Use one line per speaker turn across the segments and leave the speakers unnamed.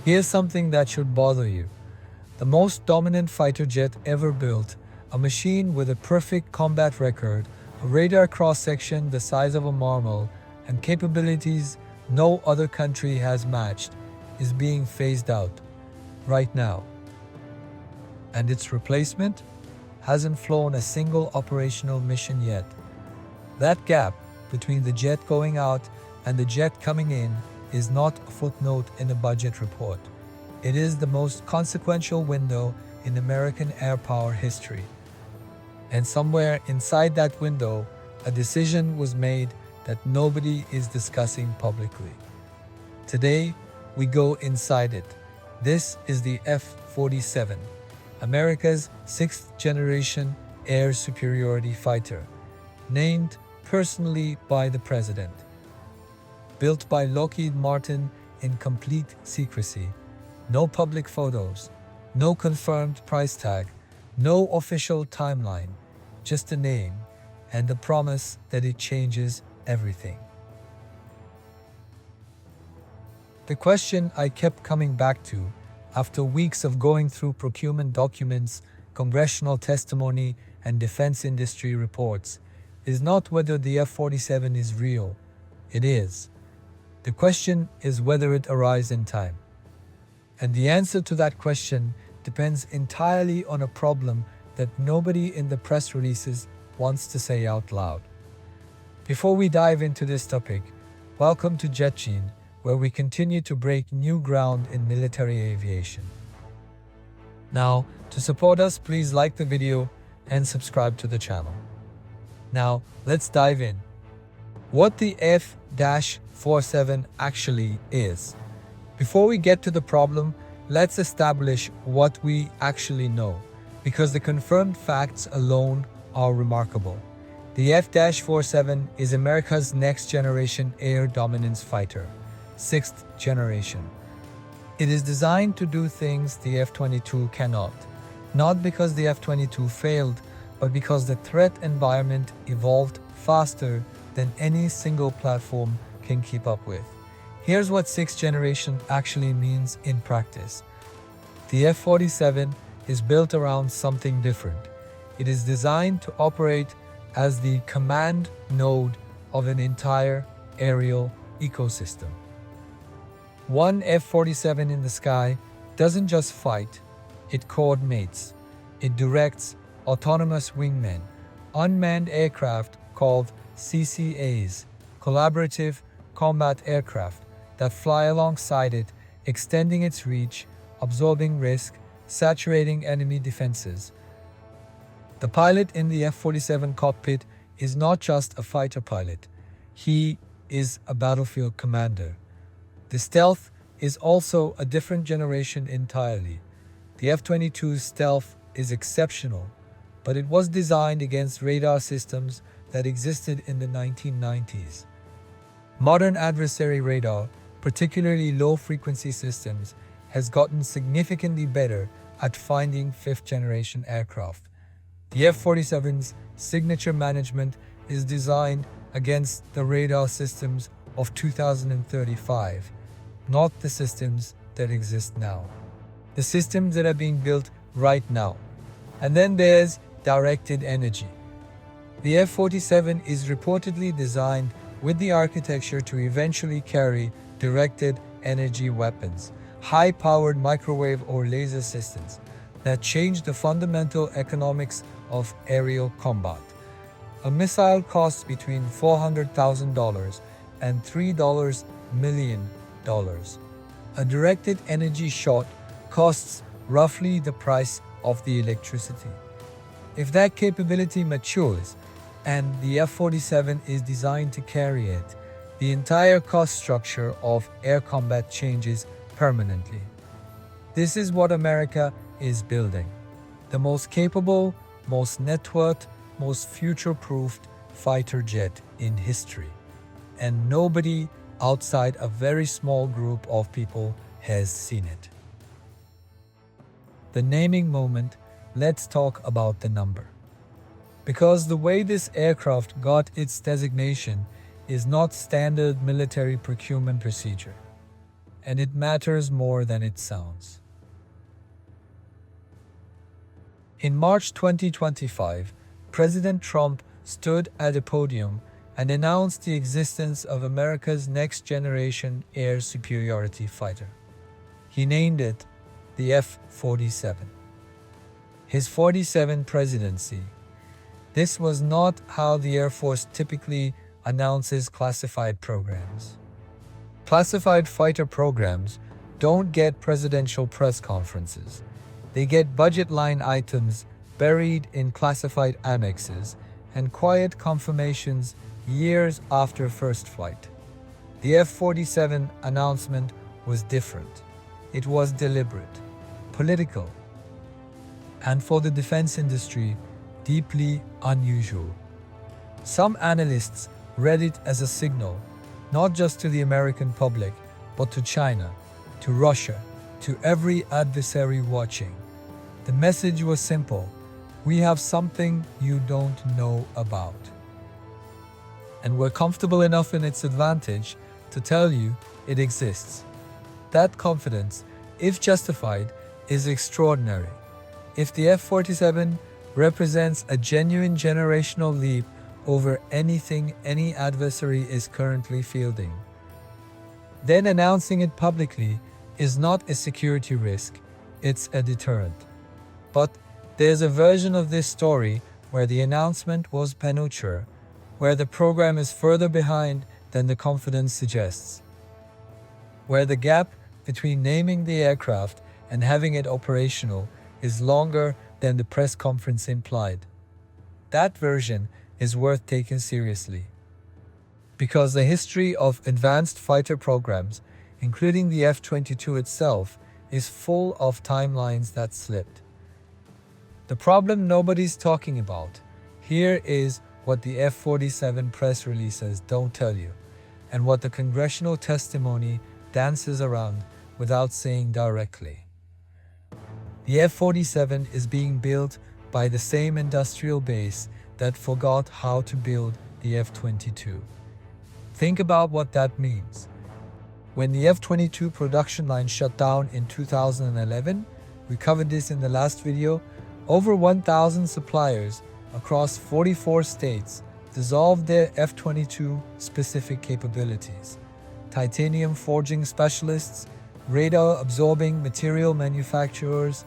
Here's something that should bother you. The most dominant fighter jet ever built, a machine with a perfect combat record, a radar cross-section the size of a marble, and capabilities no other country has matched, is being phased out right now. And its replacement hasn't flown a single operational mission yet. That gap between the jet going out and the jet coming in is not a footnote in a budget report. It is the most consequential window in American air power history. And somewhere inside that window, a decision was made that nobody is discussing publicly. Today, we go inside it. This is the F-47, America's sixth-generation air superiority fighter, named personally by the president. Built by Lockheed Martin in complete secrecy. No public photos, no confirmed price tag, no official timeline, just a name and the promise that it changes everything. The question I kept coming back to after weeks of going through procurement documents, congressional testimony, and defense industry reports is not whether the F-47 is real. It is. The question is whether it arrives in time. And the answer to that question depends entirely on a problem that nobody in the press releases wants to say out loud. Before we dive into this topic, welcome to Jetgine, where we continue to break new ground in military aviation. Now, to support us, please like the video and subscribe to the channel. Now, let's dive in. What the F-47 actually is. Before we get to the problem, let's establish what we actually know, because the confirmed facts alone are remarkable. The F-47 is America's next-generation air dominance fighter, sixth generation. It is designed to do things the F-22 cannot, not because the F-22 failed, but because the threat environment evolved faster than any single platform can keep up with. Here's what sixth generation actually means in practice. The F-47 is built around something different. It is designed to operate as the command node of an entire aerial ecosystem. One F-47 in the sky doesn't just fight, it coordinates. It directs autonomous wingmen, unmanned aircraft called CCAs, collaborative combat aircraft, that fly alongside it, extending its reach, absorbing risk, saturating enemy defenses. The pilot in the F-47 cockpit is not just a fighter pilot. He is a battlefield commander. The stealth is also a different generation entirely. The F-22's stealth is exceptional, but it was designed against radar systems that existed in the 1990s. Modern adversary radar, particularly low-frequency systems, has gotten significantly better at finding fifth-generation aircraft. The F-47's signature management is designed against the radar systems of 2035, not the systems that exist now. The systems that are being built right now. And then there's directed energy. The F-47 is reportedly designed with the architecture to eventually carry directed energy weapons, high-powered microwave or laser systems that change the fundamental economics of aerial combat. A missile costs between $400,000 and $3 million. A directed energy shot costs roughly the price of the electricity. If that capability matures, and the F-47 is designed to carry it, the entire cost structure of air combat changes permanently. This is what America is building. The most capable, most networked, most future-proofed fighter jet in history. And nobody outside a very small group of people has seen it. The naming moment, let's talk about the number. Because the way this aircraft got its designation is not standard military procurement procedure. and it matters more than it sounds. In March 2025, President Trump stood at a podium and announced the existence of America's next-generation air superiority fighter. He named it the F-47. His 47th presidency. This was not how the Air Force typically announces classified programs. Classified fighter programs don't get presidential press conferences. They get budget line items buried in classified annexes and quiet confirmations years after first flight. The F-47 announcement was different. It was deliberate, political, and for the defense industry, deeply unusual. Some analysts read it as a signal, not just to the American public, but to China, to Russia, to every adversary watching. The message was simple: we have something you don't know about. And we're comfortable enough in its advantage to tell you it exists. That confidence, if justified, is extraordinary. If the F-47 represents a genuine generational leap over anything any adversary is currently fielding, then announcing it publicly is not a security risk, it's a deterrent. But there's a version of this story where the announcement was premature, where the program is further behind than the confidence suggests, where the gap between naming the aircraft and having it operational is longer than the press conference implied. That version is worth taking seriously, because the history of advanced fighter programs, including the F-22 itself, is full of timelines that slipped. The problem nobody's talking about here is what the F-47 press releases don't tell you, and what the congressional testimony dances around without saying directly. The F-47 is being built by the same industrial base that forgot how to build the F-22. Think about what that means. When the F-22 production line shut down in 2011, we covered this in the last video, over 1,000 suppliers across 44 states dissolved their F-22 specific capabilities. Titanium forging specialists, radar-absorbing material manufacturers,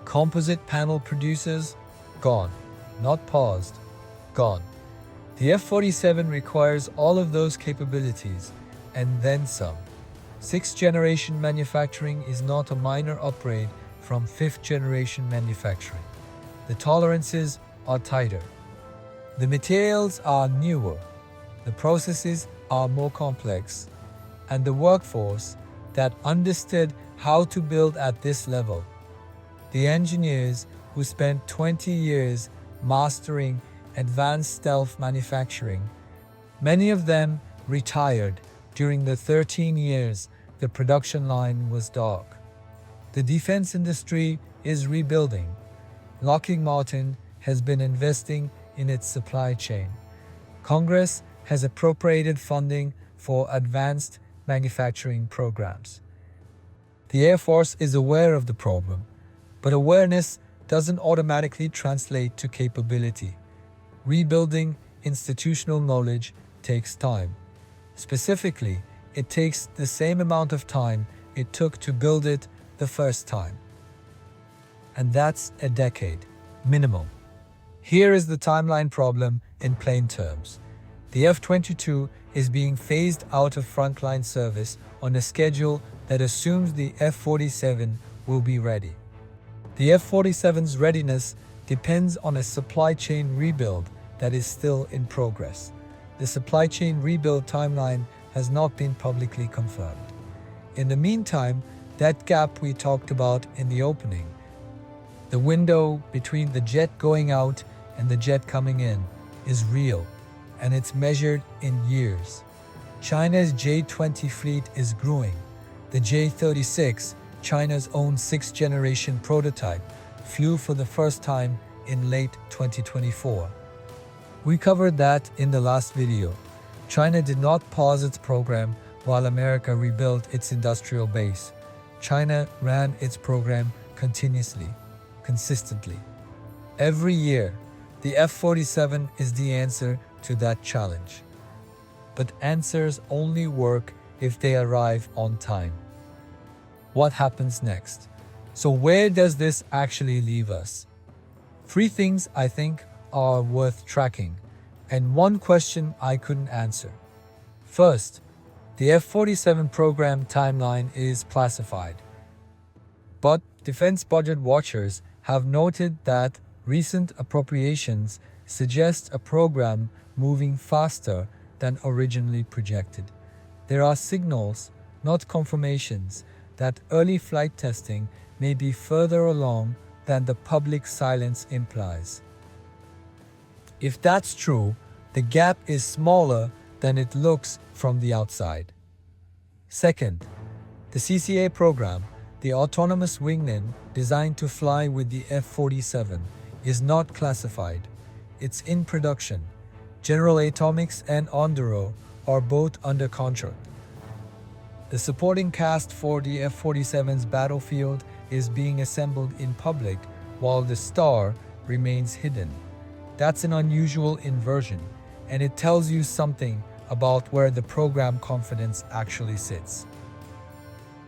composite panel producers, gone. Not paused, gone. The F-47 requires all of those capabilities, and then some. Sixth-generation manufacturing is not a minor upgrade from fifth-generation manufacturing. The tolerances are tighter. The materials are newer. The processes are more complex. And the workforce that understood how to build at this level, the engineers who spent 20 years mastering advanced stealth manufacturing, many of them retired during the 13 years the production line was dark. The defense industry is rebuilding. Lockheed Martin has been investing in its supply chain. Congress has appropriated funding for advanced manufacturing programs. The Air Force is aware of the problem, but awareness doesn't automatically translate to capability. Rebuilding institutional knowledge takes time. Specifically, it takes the same amount of time it took to build it the first time. And that's a decade, minimum. Here is the timeline problem in plain terms. The F-22 is being phased out of frontline service on a schedule that assumes the F-47 will be ready. The F-47's readiness depends on a supply chain rebuild that is still in progress. The supply chain rebuild timeline has not been publicly confirmed. In the meantime, that gap we talked about in the opening, the window between the jet going out and the jet coming in, is real, and it's measured in years. China's J-20 fleet is growing. The J-36, China's own sixth-generation prototype, flew for the first time in late 2024. We covered that in the last video. China did not pause its program while America rebuilt its industrial base. China ran its program continuously, consistently. Every year, the F-47 is the answer to that challenge. But answers only work if they arrive on time. What happens next? So where does this actually leave us? Three things I think are worth tracking, and one question I couldn't answer. First, the F-47 program timeline is classified. But defense budget watchers have noted that recent appropriations suggest a program moving faster than originally projected. There are signals, not confirmations, that early flight testing may be further along than the public silence implies. If that's true, the gap is smaller than it looks from the outside. Second, the CCA program, the autonomous wingman designed to fly with the F-47, is not classified. It's in production. General Atomics and Onduro are both under contract. The supporting cast for the F-47's battlefield is being assembled in public, while the star remains hidden. That's an unusual inversion, and it tells you something about where the program confidence actually sits.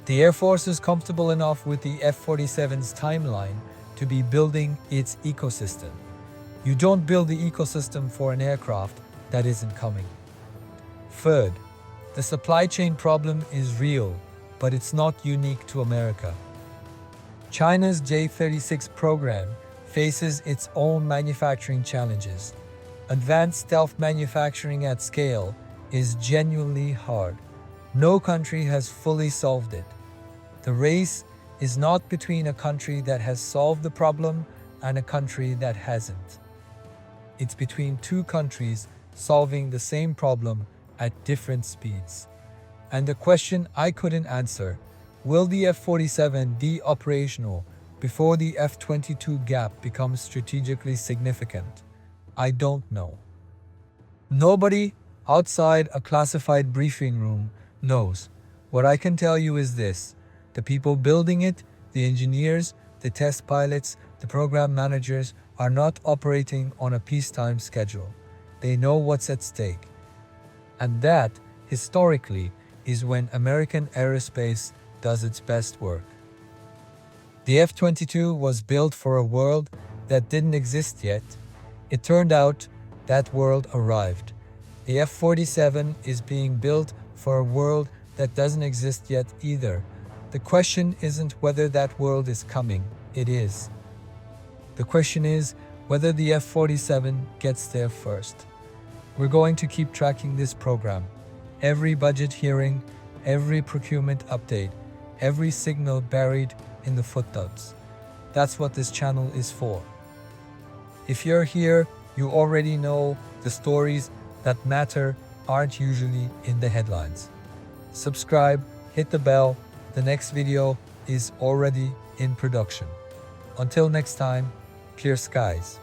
The Air Force is comfortable enough with the F-47's timeline to be building its ecosystem. You don't build the ecosystem for an aircraft that isn't coming. Third, the supply chain problem is real, but it's not unique to America. China's J-36 program faces its own manufacturing challenges. Advanced stealth manufacturing at scale is genuinely hard. No country has fully solved it. The race is not between a country that has solved the problem and a country that hasn't. It's between two countries solving the same problem at different speeds. And the question I couldn't answer, will the F-47 be operational before the F-22 gap becomes strategically significant? I don't know. Nobody outside a classified briefing room knows. What I can tell you is this: the people building it, the engineers, the test pilots, the program managers are not operating on a peacetime schedule. They know what's at stake. And that, historically, is when American aerospace does its best work. The F-22 was built for a world that didn't exist yet. It turned out that world arrived. The F-47 is being built for a world that doesn't exist yet either. The question isn't whether that world is coming, it is. The question is whether the F-47 gets there first. We're going to keep tracking this program. Every budget hearing, every procurement update, every signal buried in the footnotes. That's what this channel is for. If you're here, you already know the stories that matter aren't usually in the headlines. Subscribe, hit the bell. The next video is already in production. Until next time, clear skies.